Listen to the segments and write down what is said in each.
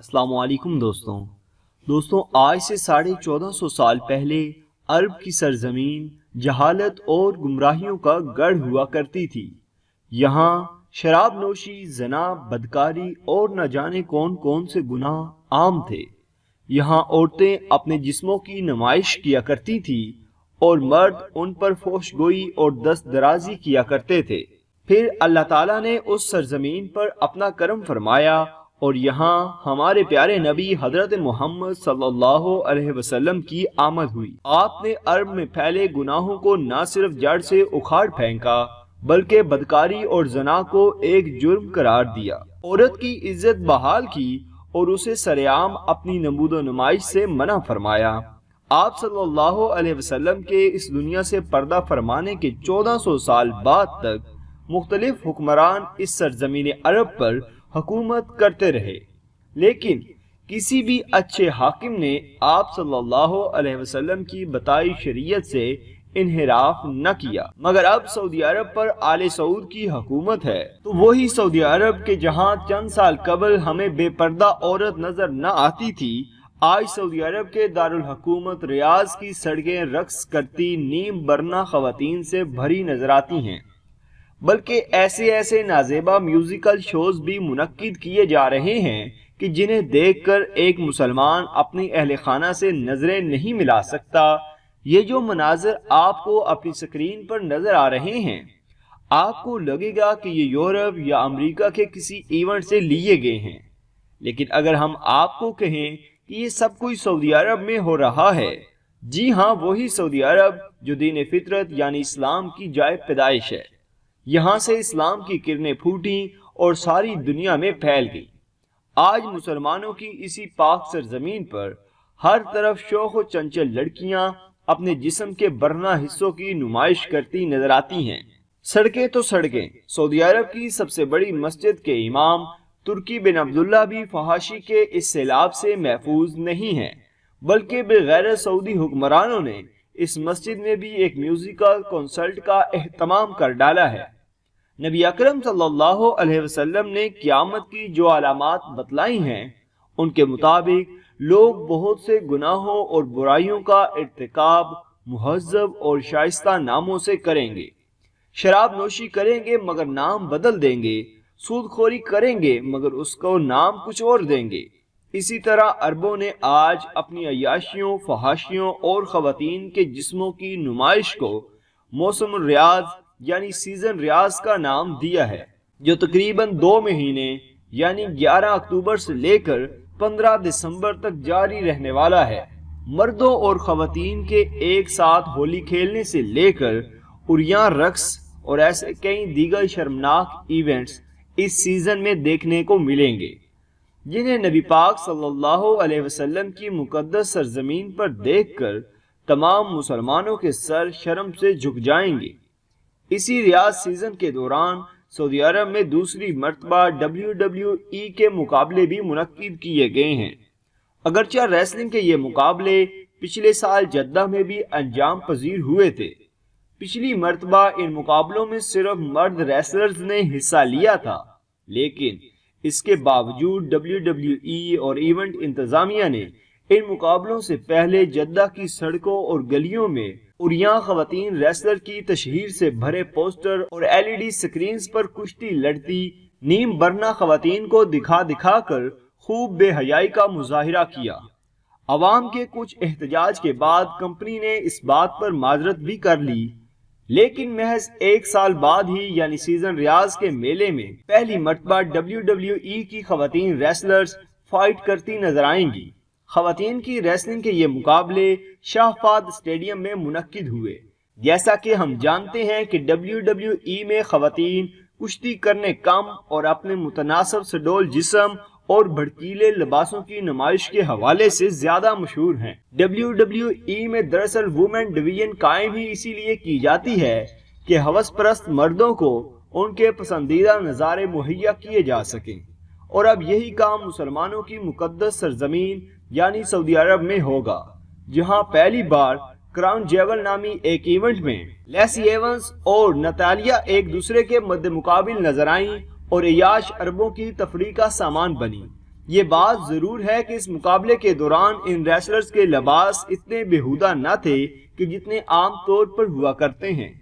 السلام علیکم دوستوں آج سے 1450 سال پہلے عرب کی سرزمین جہالت اور گمراہیوں کا گڑھ ہوا کرتی تھی۔ یہاں شراب نوشی، زنا، بدکاری اور نہ جانے کون کون سے گناہ عام تھے۔ یہاں عورتیں اپنے جسموں کی نمائش کیا کرتی تھی اور مرد ان پر فحش گوئی اور دست درازی کیا کرتے تھے۔ پھر اللہ تعالیٰ نے اس سرزمین پر اپنا کرم فرمایا اور یہاں ہمارے پیارے نبی حضرت محمد صلی اللہ علیہ وسلم کی آمد ہوئی۔ آپ نے عرب میں پھیلے گناہوں کو نہ صرف جڑ سے اکھاڑ پھینکا بلکہ بدکاری اور زنا کو ایک جرم قرار دیا، عورت کی عزت بحال کی اور اسے سرعام اپنی نمود و نمائش سے منع فرمایا۔ آپ صلی اللہ علیہ وسلم کے اس دنیا سے پردہ فرمانے کے 1400 سال بعد تک مختلف حکمران اس سرزمین عرب پر حکومت کرتے رہے، لیکن کسی بھی اچھے حاکم نے آپ صلی اللہ علیہ وسلم کی بتائی شریعت سے انحراف نہ کیا۔ مگر اب سعودی عرب پر آل سعود کی حکومت ہے، تو وہی سعودی عرب کے جہاں چند سال قبل ہمیں بے پردہ عورت نظر نہ آتی تھی، آج سعودی عرب کے دارالحکومت ریاض کی سڑکیں رقص کرتی نیم برنا خواتین سے بھری نظر آتی ہیں، بلکہ ایسے نازیبا میوزیکل شوز بھی منعقد کیے جا رہے ہیں کہ جنہیں دیکھ کر ایک مسلمان اپنی اہل خانہ سے نظریں نہیں ملا سکتا۔ یہ جو مناظر آپ کو اپنی سکرین پر نظر آ رہے ہیں، آپ کو لگے گا کہ یہ یورپ یا امریکہ کے کسی ایونٹ سے لیے گئے ہیں، لیکن اگر ہم آپ کو کہیں کہ یہ سب کچھ سعودی عرب میں ہو رہا ہے، جی ہاں، وہی سعودی عرب جو دین فطرت یعنی اسلام کی جائے پیدائش ہے۔ یہاں سے اسلام کی کرنیں پھوٹیں اور ساری دنیا میں پھیل گئی۔ آج مسلمانوں کی اسی پاک سرزمین پر ہر طرف شوخ و چنچل لڑکیاں اپنے جسم کے برہنہ حصوں کی نمائش کرتی نظر آتی ہیں۔ سڑکیں تو سڑکیں، سعودی عرب کی سب سے بڑی مسجد کے امام ترکی بن عبداللہ بھی فحاشی کے اس سیلاب سے محفوظ نہیں ہیں، بلکہ بغیر سعودی حکمرانوں نے اس مسجد میں بھی ایک میوزیکل کنسرٹ کا اہتمام کر ڈالا ہے۔ نبی اکرم صلی اللہ علیہ وسلم نے قیامت کی جو علامات بتلائی ہیں، ان کے مطابق لوگ بہت سے گناہوں اور برائیوں کا ارتکاب مہذب اور شائستہ ناموں سے کریں گے۔ شراب نوشی کریں گے مگر نام بدل دیں گے، سود خوری کریں گے مگر اس کو نام کچھ اور دیں گے۔ اسی طرح عربوں نے آج اپنی عیاشیوں، فحاشیوں اور خواتین کے جسموں کی نمائش کو موسم الریاض یعنی سیزن ریاض کا نام دیا ہے، جو تقریباً 2 مہینے یعنی 11 اکتوبر سے لے کر 15 دسمبر تک جاری رہنے والا ہے۔ مردوں اور خواتین کے ایک ساتھ ہولی کھیلنے سے لے کر عریاں رقص اور ایسے کئی دیگر شرمناک ایونٹس اس سیزن میں دیکھنے کو ملیں گے، جنہیں نبی پاک صلی اللہ علیہ وسلم کی مقدس سرزمین پر دیکھ کر تمام مسلمانوں کے سر شرم سے جھک جائیں گے۔ اسی ریاض سیزن کے دوران سعودی عرب میں دوسری مرتبہ WWE کے مقابلے بھی منعقد کیے گئے ہیں۔ اگرچہ ریسلنگ کے یہ مقابلے پچھلے سال جدہ میں بھی انجام پذیر ہوئے تھے، پچھلی مرتبہ ان مقابلوں میں صرف مرد ریسلرز نے حصہ لیا تھا، لیکن اس کے باوجود WWE اور ایونٹ انتظامیہ نے ان مقابلوں سے پہلے جدہ کی سڑکوں اور گلیوں میں عریاں خواتین ریسلر کی تشہیر سے بھرے پوسٹر اور LED سکرینز پر کشتی لڑتی نیم برنا خواتین کو دکھا کر خوب بے حیائی کا مظاہرہ کیا۔ عوام کے کچھ احتجاج کے بعد کمپنی نے اس بات پر معذرت بھی کر لی، لیکن محض 1 سال بعد ہی یعنی سیزن ریاض کے میلے میں پہلی مرتبہ WWE کی خواتین ریسلرز فائٹ کرتی نظر آئیں گی۔ خواتین کی ریسلنگ کے یہ مقابلے شاہ فہد اسٹیڈیم میں منعقد ہوئے۔ جیسا کہ ہم جانتے ہیں کہ WWE میں خواتین کشتی کرنے کم اور اپنے متناسب سڈول جسم اور بھڑکیلے لباسوں کی نمائش کے حوالے سے زیادہ مشہور ہیں۔ WWE میں دراصل وومن ڈویژن قائم ہی اسی لیے کی جاتی ہے کہ ہوس پرست مردوں کو ان کے پسندیدہ نظارے مہیا کیے جا سکیں، اور اب یہی کام مسلمانوں کی مقدس سرزمین یعنی سعودی عرب میں ہوگا، جہاں پہلی بار کراؤن جیول نامی ایک ایونٹ میں لیسی ایونز اور نتالیہ ایک دوسرے کے مد مقابل نظر آئیں اور عیاش عربوں کی تفریح کا سامان بنی۔ یہ بات ضرور ہے کہ اس مقابلے کے دوران ان ریسلرز کے لباس اتنے بیہودہ نہ تھے کہ جتنے عام طور پر ہوا کرتے ہیں،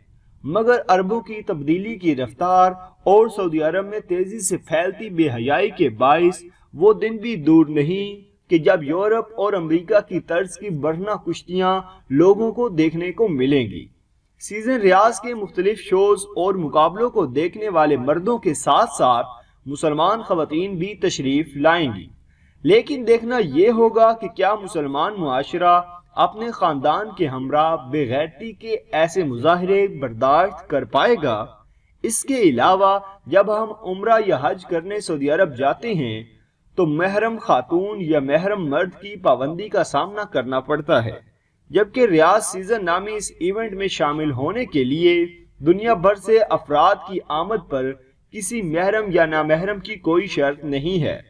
مگر عربوں کی تبدیلی کی رفتار اور سعودی عرب میں تیزی سے پھیلتی بے حیائی کے باعث وہ دن بھی دور نہیں کہ جب یورپ اور امریکہ کی طرز کی بڑھنا کشتیاں لوگوں کو دیکھنے کو ملیں گی۔ سیزن ریاض کے مختلف شوز اور مقابلوں کو دیکھنے والے مردوں کے ساتھ ساتھ مسلمان خواتین بھی تشریف لائیں گی، لیکن دیکھنا یہ ہوگا کہ کیا مسلمان معاشرہ اپنے خاندان کے ہمراہ بے غیرتی کے ایسے مظاہرے برداشت کر پائے گا۔ اس کے علاوہ جب ہم عمرہ یا حج کرنے سعودی عرب جاتے ہیں تو محرم خاتون یا محرم مرد کی پابندی کا سامنا کرنا پڑتا ہے، جبکہ ریاض سیزن نامی اس ایونٹ میں شامل ہونے کے لیے دنیا بھر سے افراد کی آمد پر کسی محرم یا نامحرم کی کوئی شرط نہیں ہے،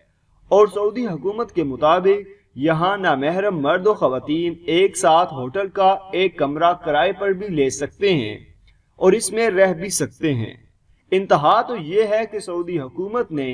اور سعودی حکومت کے مطابق یہاں نامحرم مرد و خواتین ایک ساتھ ہوٹل کا ایک کمرہ کرائے پر بھی لے سکتے ہیں اور اس میں رہ بھی سکتے ہیں۔ انتہا تو یہ ہے کہ سعودی حکومت نے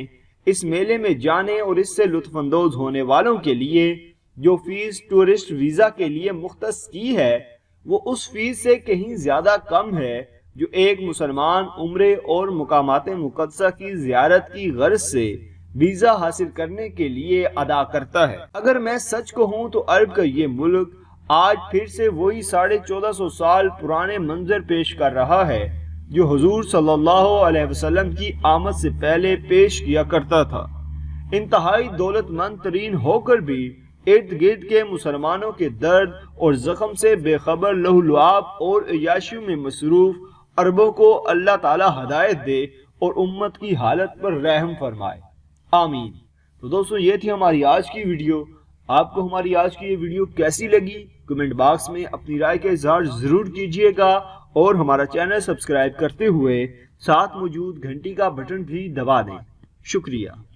اس میلے میں جانے اور اس سے لطف اندوز ہونے والوں کے لیے جو فیس ٹورسٹ ویزا کے لیے مختص کی ہے وہ اس فیس سے کہیں زیادہ کم ہے جو ایک مسلمان عمرے اور مقامات مقدسہ کی زیارت کی غرض سے ویزا حاصل کرنے کے لیے ادا کرتا ہے۔ اگر میں سچ کہوں تو عرب کا یہ ملک آج پھر سے وہی 1450 سال پرانے منظر پیش کر رہا ہے جو حضور صلی اللہ علیہ وسلم کی آمد سے پہلے پیش کیا کرتا تھا، انتہائی دولت مند ترین ہو کر بھی ارد گرد کے مسلمانوں کے درد اور زخم سے بے خبر لہو لعاب اور عیاشیوں میں مصروف عربوں کو اللہ تعالی ہدایت دے اور امت کی حالت پر رحم فرمائے، آمین۔ تو دوستو یہ تھی ہماری آج کی ویڈیو۔ آپ کو ہماری آج کی یہ ویڈیو کیسی لگی کمنٹ باکس میں اپنی رائے کا اظہار ضرور کیجیے گا، اور ہمارا چینل سبسکرائب کرتے ہوئے ساتھ موجود گھنٹی کا بٹن بھی دبا دیں۔ شکریہ۔